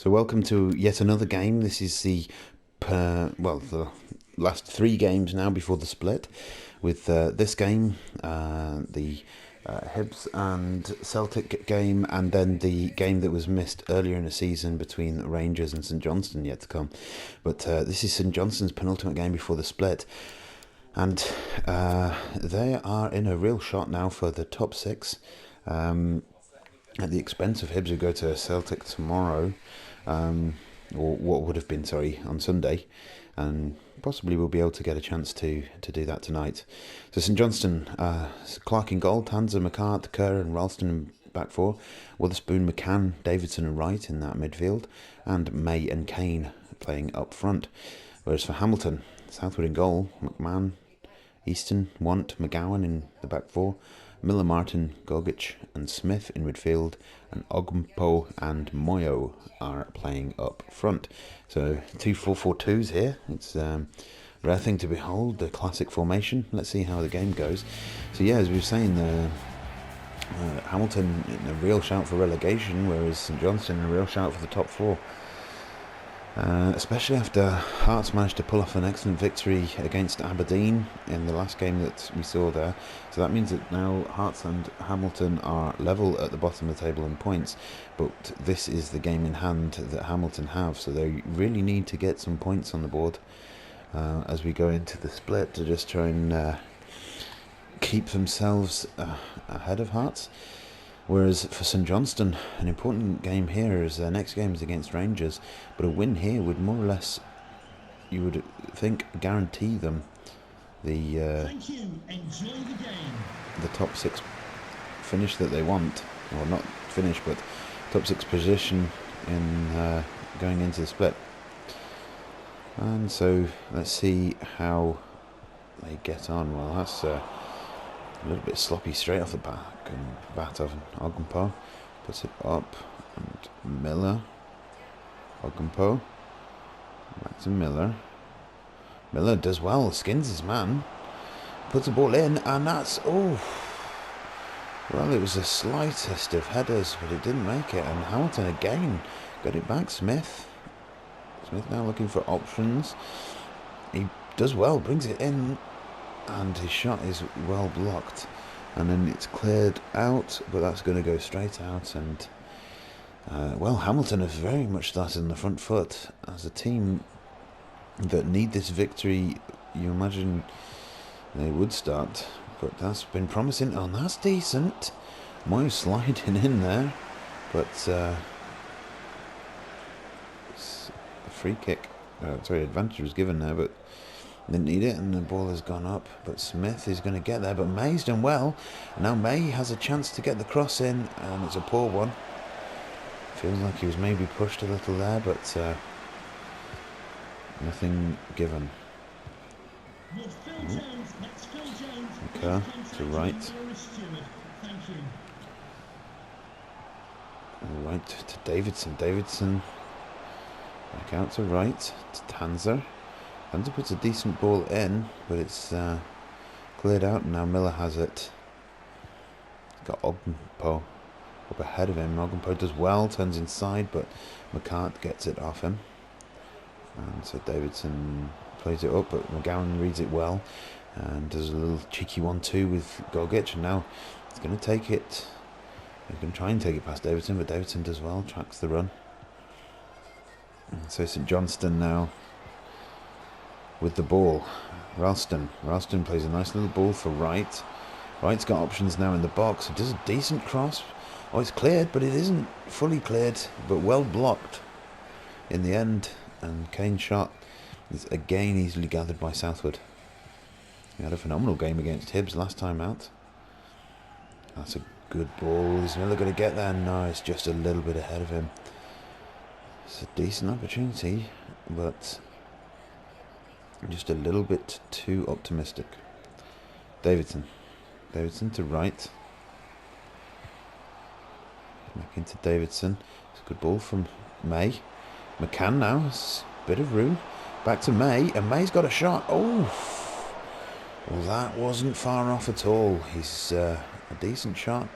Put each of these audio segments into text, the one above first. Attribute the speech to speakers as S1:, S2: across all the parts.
S1: So welcome to yet another game. This is the the last three games now before the split. With this game, the Hibs and Celtic game, and then the game that was missed earlier in the season between Rangers and St Johnstone yet to come. But this is St Johnstone's penultimate game before the split. And they are in a real shot now for the top six. At the expense of Hibs, who go to Celtic tomorrow, or what would have been, on Sunday, and possibly will be able to get a chance to do that tonight. So St Johnstone, Clark in goal, Tanser, McCart, Kerr and Ralston in back four, Witherspoon, McCann, Davidson and Wright in that midfield, and May and Kane playing up front. Whereas for Hamilton, Southwood in goal, McMahon, Easton, Want, McGowan in the back four, Miller, Martin, Gogic and Smith in midfield, and Ogmpo and Moyo are playing up front. So 2-4-4-2s here. It's a rare thing to behold, the classic formation. Let's see how the game goes. So yeah, as we were saying, Hamilton in a real shout for relegation, whereas St Johnstone in a real shout for the top four. Especially after Hearts managed to pull off an excellent victory against Aberdeen in the last game that we saw there. So that means that now Hearts and Hamilton are level at the bottom of the table in points, but this is the game in hand that Hamilton have, so they really need to get some points on the board as we go into the split to just try and keep themselves ahead of Hearts. Whereas for St Johnstone, an important game here is their next game is against Rangers, but a win here would more or less, you would think, guarantee them the top six finish that they want, or not finish, but top six position in going into the split. And so let's see how they get on. Well, that's a little bit sloppy straight off the back, and bat of Ogmpo puts it up, and Miller, Ogmpo, back to Miller. Miller does well, skins his man, puts the ball in, and that's, well, it was the slightest of headers, but it didn't make it, and Hamilton again got it back. Smith now looking for options. He does well, brings it in, and his shot is well blocked, and then it's cleared out, but that's going to go straight out. And Hamilton have very much started on the front foot as a team that need this victory. You imagine they would start, but that's been promising. Oh, and that's decent. Moyo sliding in there, but it's a free kick. Advantage was given there, but didn't need it, and the ball has gone up. But Smith is going to get there, but May's done well. Now May has a chance to get the cross in, and it's a poor one. Feels like he was maybe pushed a little there, but nothing given. Okay, to right. Right to Davidson. Davidson back out to right to Tanser. Tanser puts a decent ball in, but it's cleared out, and now Miller has it. He's got Ogmpo up ahead of him. Ogmpo does well, turns inside, but McCart gets it off him. And so Davidson plays it up, but McGowan reads it well and does a little cheeky 1-2 with Gogic, and now he's going to take it. He's going to try and take it past Davidson, but Davidson does well, tracks the run. And so St Johnstone now with the ball. Ralston plays a nice little ball for Wright. Wright's got options now in the box. He does a decent cross. Oh, it's cleared, but it isn't fully cleared, but well blocked in the end. And Kane's shot is again easily gathered by Southwood. He had a phenomenal game against Hibs last time out. That's a good ball. Is Miller going to get there? No, it's just a little bit ahead of him. It's a decent opportunity, but just a little bit too optimistic. Davidson to right. Back into Davidson. It's a good ball from May. McCann now. It's a bit of room. Back to May. And May's got a shot. Oh! Well, that wasn't far off at all. He's a decent shot.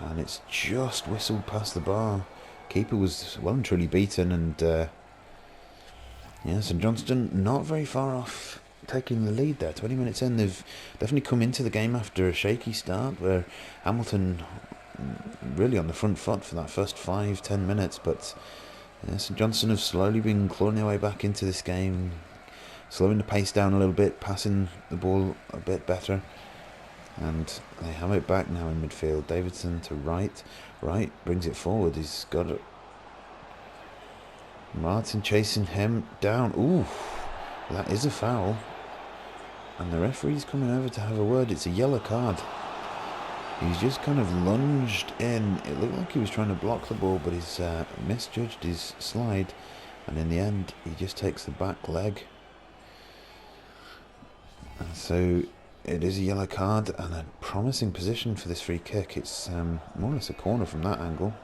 S1: And it's just whistled past the bar. Keeper was well and truly beaten, and St Johnstone not very far off taking the lead there. 20 minutes in, they've definitely come into the game after a shaky start, where Hamilton really on the front foot for that first 5-10 minutes, but St Johnstone have slowly been clawing their way back into this game, slowing the pace down a little bit, passing the ball a bit better, and they have it back now in midfield. Davidson to Wright brings it forward. He's got it. Martin chasing him down. Ooh, that is a foul, and the referee's coming over to have a word. It's a yellow card. He's just kind of lunged in. It looked like he was trying to block the ball, but he's misjudged his slide, and in the end he just takes the back leg. And so it is a yellow card and a promising position for this free kick. It's more or less a corner from that angle,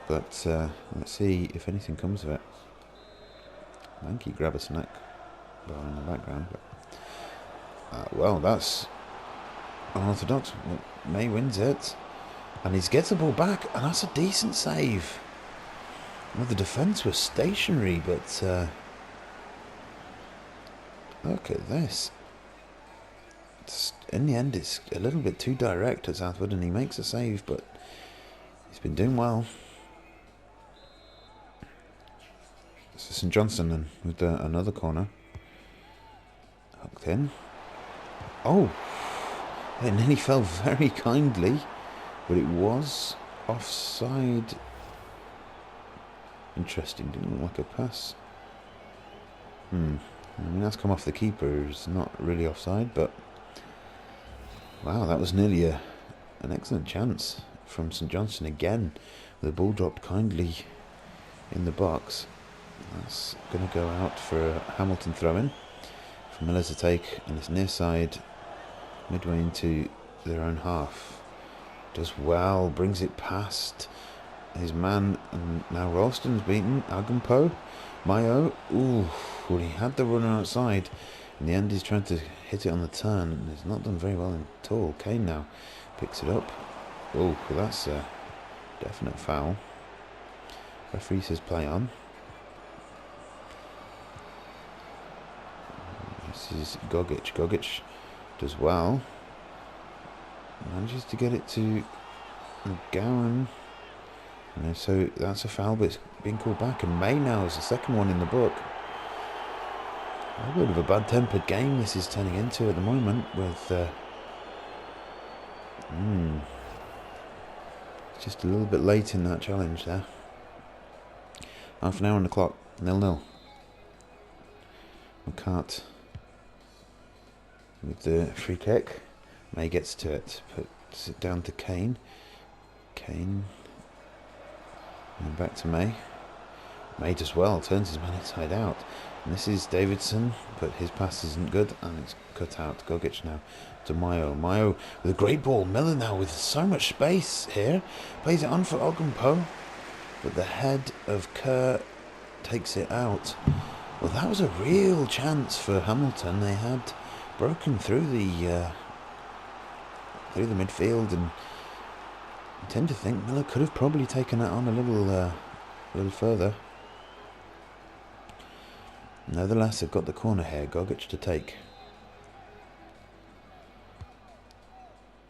S1: but let's see if anything comes of it. Lanky grab a snack bar in the background, but well, that's unorthodox. May wins it, and he gets the ball back, and that's a decent save. Well, the defence was stationary, but look at this. In the end, it's a little bit too direct at Southwood, and he makes a save, but he's been doing well. This is St Johnstone then with another corner. Hooked in. Oh! It nearly fell very kindly, but it was offside. Interesting, didn't look like a pass. I mean, that's come off the keeper. It's not really offside, but wow, that was nearly an excellent chance from St Johnstone again. The ball dropped kindly in the box. That's going to go out for a Hamilton throw-in for Miller to take, and it's near side, midway into their own half. Does well, brings it past his man, and now Ralston's beaten. Agumpo, Mayo, ooh, well, he had the runner outside. In the end, he's trying to hit it on the turn, and he's not done very well at all. Kane now picks it up. Oh, well, that's a definite foul. Referee says play on. This is Gogic. Gogic does well. Manages to get it to McGowan. And so that's a foul, but it's been called back. And May now is the second one in the book. A bit of a bad-tempered game this is turning into at the moment with... it's just a little bit late in that challenge there. Half an hour on the clock. 0-0. McCart with the free kick. May gets to it, puts it down to Kane. Kane, and back to May. May does well, turns his man inside out. And this is Davidson, but his pass isn't good, and it's cut out. Gogic now to Mayo. Mayo with a great ball. Miller now with so much space here. Plays it on for Ogumpo, but the head of Kerr takes it out. Well, that was a real chance for Hamilton. They had broken through the midfield, and I tend to think Miller could have probably taken it on a little further. Nevertheless, they've got the corner here. Gogic to take.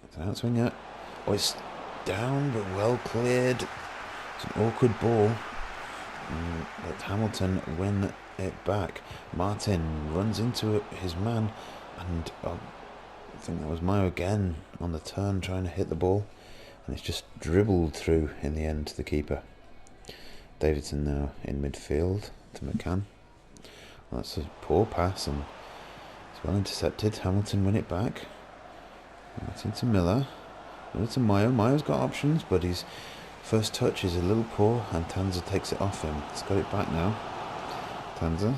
S1: It's an outswinger. Oh, it's down, but well cleared. It's an awkward ball. But Hamilton win it back. Martin runs into his man, and I think that was Mayo again on the turn trying to hit the ball, and it's just dribbled through in the end to the keeper. Davidson now in midfield to McCann. Well, that's a poor pass, and it's well intercepted. Hamilton win it back. Martin to Miller. Miller to Mayo. Mayo's got options, but his first touch is a little poor, and Tanzer takes it off him. He's got it back now. Tanzer.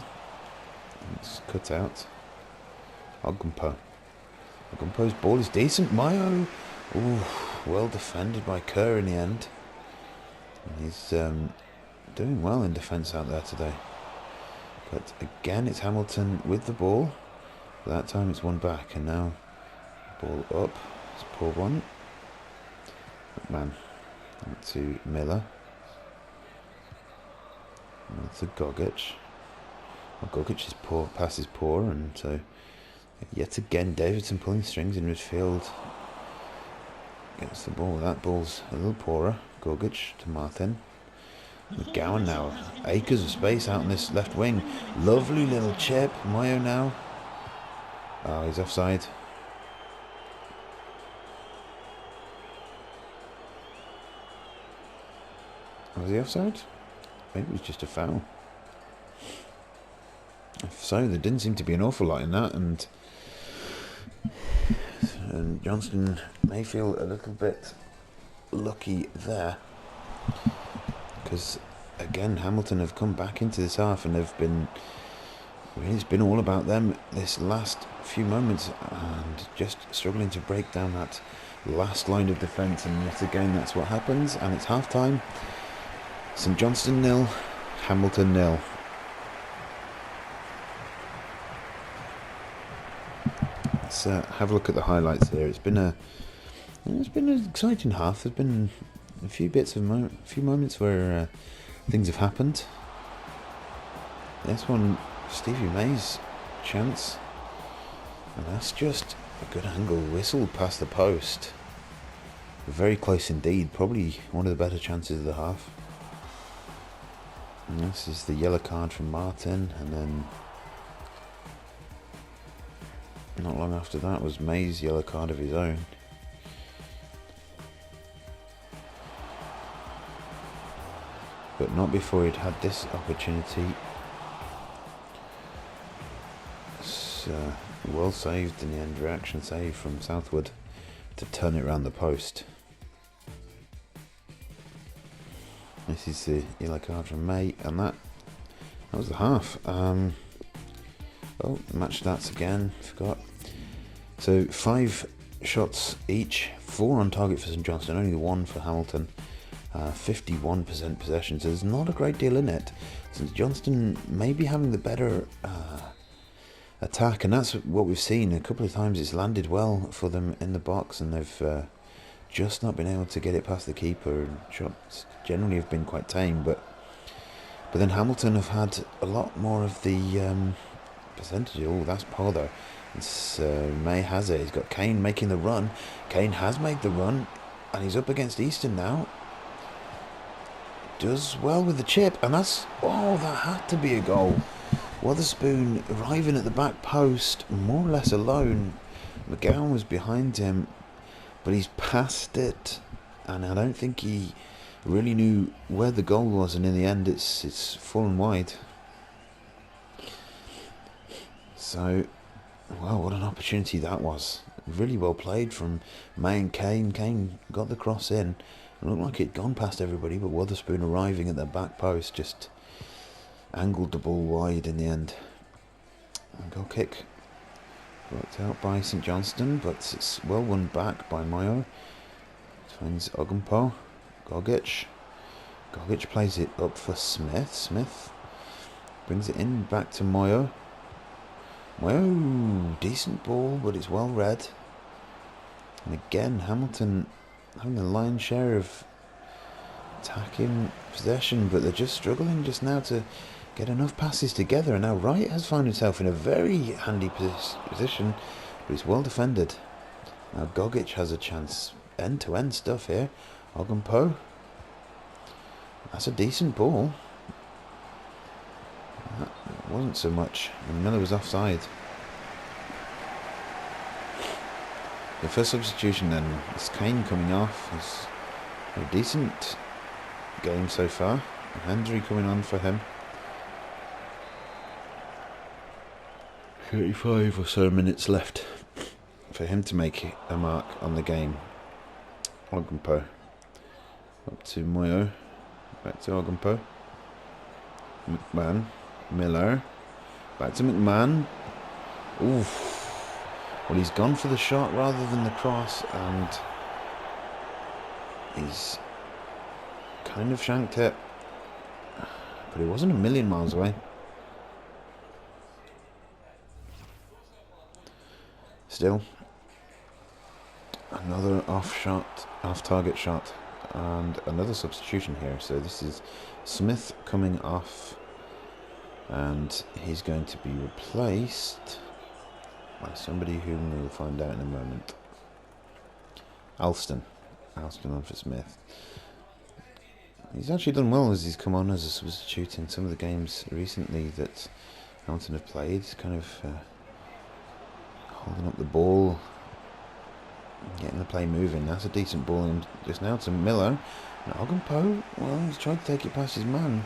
S1: It's cut out. Ogumpo. Ogumpo's ball is decent. Mayo. Ooh, well defended by Kerr in the end. And he's doing well in defence out there today. But again, it's Hamilton with the ball. But that time it's one back, and now ball up. It's a poor one. McMahon. To Miller. To Gogic. Well, Gogic's pass is poor, and so yet again Davidson pulling strings in midfield. Gets the ball. That ball's a little poorer. Gogic to Martin. McGowan now. Acres of space out in this left wing. Lovely little chip. Moyo now. Oh, he's offside. Was he offside? Maybe it was just a foul. If so, there didn't seem to be an awful lot in that, and Johnstone may feel a little bit lucky there, because again Hamilton have come back into this half and they've been, it's been all about them this last few moments, and just struggling to break down that last line of defence, and yet again that's what happens, and it's half time. St Johnstone 0, Hamilton 0. Let's have a look at the highlights here. It's been an exciting half. There's been a few few moments where things have happened. This one, Stevie May's chance, and that's just a good angle, whistled past the post. Very close indeed. Probably one of the better chances of the half. And this is the yellow card from Martin, and then not long after that was May's yellow card of his own. But not before he'd had this opportunity. It's well saved in the end, reaction save from Southwood to turn it around the post. This is the yellow card from May, and that was the half. Oh, match stats again, forgot. So 5 shots each, 4 on target for St Johnstone, only 1 for Hamilton. 51% possession, so there's not a great deal in it. St Johnstone may be having the better attack, and that's what we've seen. A couple of times it's landed well for them in the box, and they've just not been able to get it past the keeper. Shots generally have been quite tame, but then Hamilton have had a lot more of the percentage. Oh, that's Paul though. It's May has it. He's got Kane making the run. Kane has made the run, and he's up against Easton now. Does well with the chip, and that's, oh, that had to be a goal. Wotherspoon arriving at the back post, more or less alone. McGowan was behind him, but he's passed it, and I don't think he really knew where the goal was, and in the end it's fallen wide. So, wow, what an opportunity that was. Really well played from May and Kane. Kane got the cross in. It looked like it'd gone past everybody, but Wotherspoon arriving at the back post just angled the ball wide in the end. And goal kick worked out by St Johnstone, but it's well won back by Moyo. Finds Ogumpo. Gogic plays it up for Smith. Smith brings it in back to Moyo. Moyo, decent ball, but it's well read. And again, Hamilton having the lion's share of attacking possession, but they're just struggling just now to get enough passes together. And now Wright has found himself in a very handy position, but it's well defended. Now Gogic has a chance. End-to-end stuff here. Ogumpo. That's a decent ball. That wasn't so much. And Miller was offside. The first substitution then is Kane coming off. It's a decent game so far. Hendry coming on for him. 35 or so minutes left for him to make a mark on the game. Ogumpo up to Moyo, back to Ogumpo, McMahon, Miller, back to McMahon. Oof. Well, he's gone for the shot rather than the cross, and he's kind of shanked it, but it wasn't a million miles away. Still, Another off-target shot, and another substitution here. So this is Smith coming off, and he's going to be replaced by somebody whom we'll find out in a moment. Alston on for Smith. He's actually done well as he's come on as a substitute in some of the games recently that Hamilton have played. Kind of holding up the ball, getting the play moving. That's a decent ball in just now to Miller. And Ogdenpo, well, he's tried to take it past his man.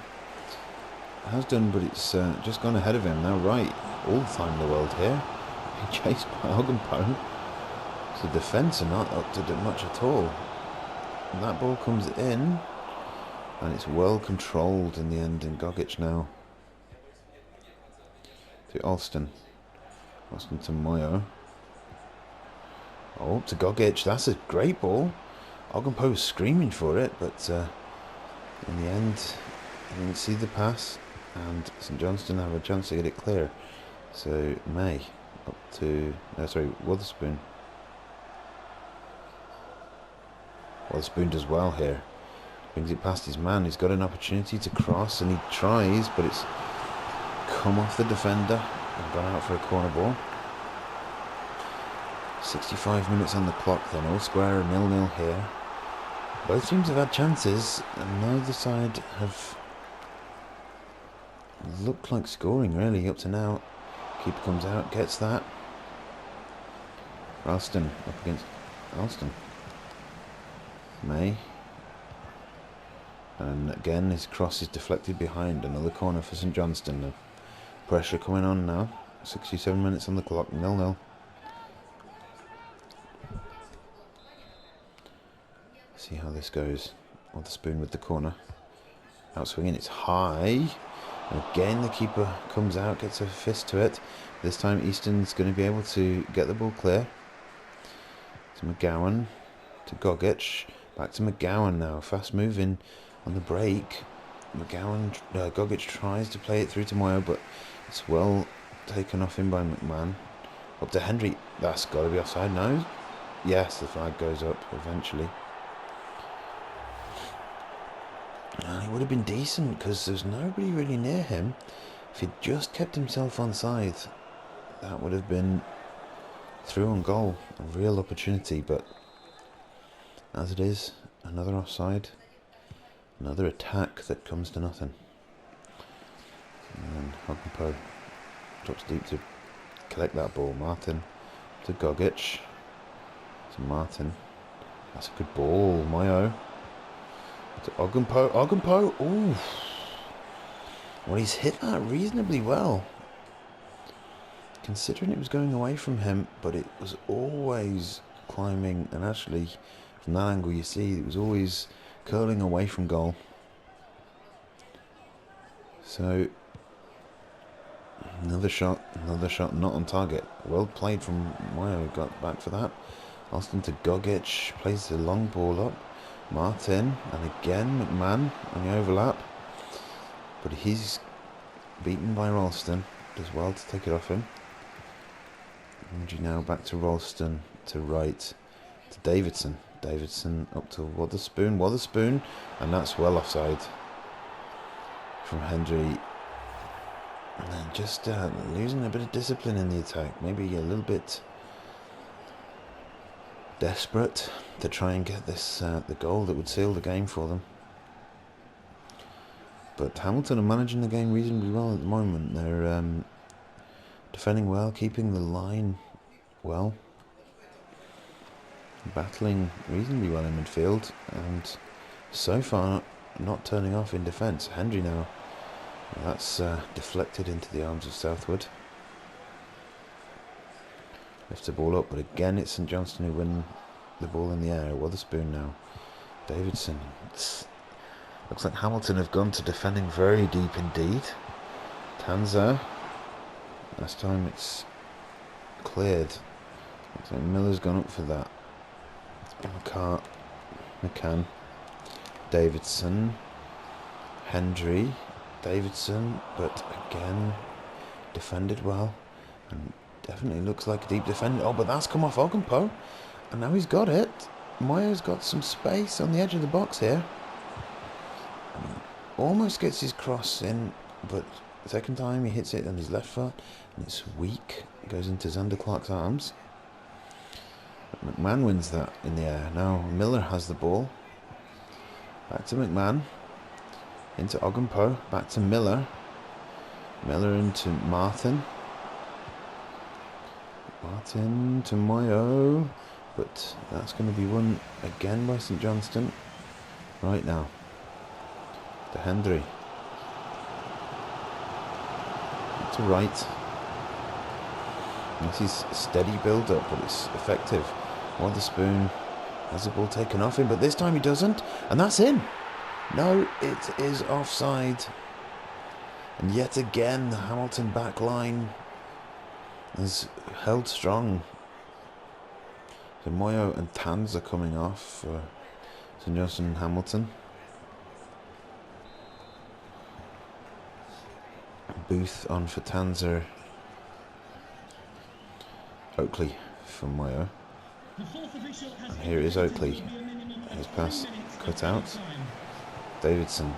S1: Has done, but it's just gone ahead of him. Now right, all the time in the world here. He chased by Ogdenpo. So the defence are not up to do much at all. And that ball comes in, and it's well controlled in the end in Gogic now. To Alston. Alston to Moyo. Oh, to Gogic. That's a great ball. Ogdenpo was screaming for it, but in the end, he didn't see the pass, and St Johnstone have a chance to get it clear. So May up to Wotherspoon. Wotherspoon does well here. Brings it past his man. He's got an opportunity to cross, and he tries, but it's come off the defender and gone out for a corner ball. 65 minutes on the clock then, all square, 0-0 here. Both teams have had chances, and neither side have looked like scoring really up to now. Keeper comes out, gets that. Ralston up against Alston. May. And again his cross is deflected behind. Another corner for St Johnstone. The pressure coming on now. 67 minutes on the clock, 0-0. See how this goes. Wotherspoon with the corner. Outswinging, it's high. And again the keeper comes out, gets a fist to it. This time Easton's going to be able to get the ball clear. To McGowan. To Gogic. Back to McGowan now. Fast moving on the break. Gogic tries to play it through to Moyo, but it's well taken off him by McMahon. Up to Hendry. That's got to be offside now. Yes, the flag goes up eventually. And he would have been decent because there's nobody really near him. If he'd just kept himself on side, that would have been through on goal. A real opportunity, but as it is, another offside. Another attack that comes to nothing. And Ogdenpo drops deep to collect that ball. Martin to Gogic. To Martin. That's a good ball. Moyo. To Ogdenpo. Ooh. Well, he's hit that reasonably well. Considering it was going away from him, but it was always climbing, and actually from that angle you see it was always curling away from goal. So another shot not on target. Well played from Moyo, got back for that. Alston to Gogic, plays the long ball up. Martin, and again McMahon on the overlap. But he's beaten by Ralston. Does well to take it off him. And now back to Ralston, to right, to Davidson. Davidson up to Wotherspoon, and that's well offside from Hendry. And then just losing a bit of discipline in the attack, maybe a little bit desperate to try and get this the goal that would seal the game for them. But Hamilton are managing the game reasonably well at the moment. They're defending well, keeping the line well, battling reasonably well in midfield, and so far not turning off in defence. Hendry now, that's deflected into the arms of Southwood. Lifts the ball up, but again it's St Johnstone who win the ball in the air. Wotherspoon now. Davidson. Looks like Hamilton have gone to defending very deep indeed. Tanzer. Last time it's cleared. Looks like Miller's gone up for that. McCann. Davidson. Hendry. Davidson, but again defended well. And definitely looks like a deep defender. Oh, but that's come off Ogdenpo. And now he's got it. Moyo's got some space on the edge of the box here. Almost gets his cross in, but second time he hits it on his left foot, and it's weak. It goes into Zander Clark's arms. McMahon wins that in the air. Now Miller has the ball. Back to McMahon. Into Ogunpo. Back to Miller. Miller into Martin. Martin to Moyo. But that's going to be won again by St Johnstone. Right now. To Hendry. To right. This is steady build up, but it's effective. Witherspoon has the ball taken off him, but this time he doesn't. And that's in. No, it is offside. And yet again, the Hamilton back line has held strong. So Moyo and Tanz are coming off for St Johnstone and Hamilton. Booth on for Tanzer. Oakley for Moyo. And here is Oakley. His pass cut out. Davidson.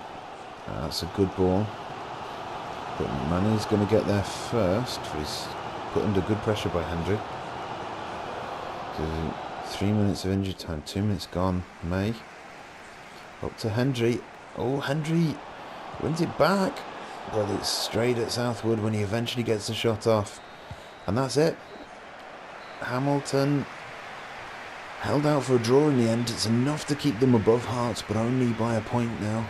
S1: That's a good ball. But Manny's going to get there first. He's put under good pressure by Hendry. So 3 minutes of injury time. 2 minutes gone. May. Up to Hendry. Oh, Hendry wins it back. But it's straight at Southwood when he eventually gets the shot off. And that's it. Hamilton held out for a draw in the end. It's enough to keep them above Hearts, but only by a point now.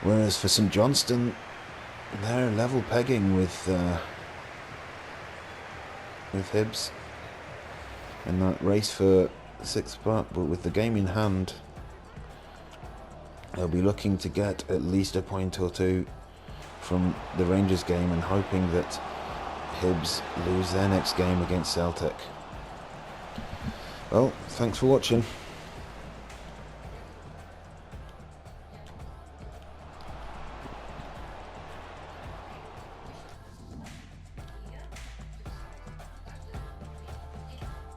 S1: Whereas for St Johnstone, they're level pegging with Hibs in that race for 6th spot. But with the game in hand, they'll be looking to get at least a point or two from the Rangers game and hoping that Hibs lose their next game against Celtic. Well, thanks for watching.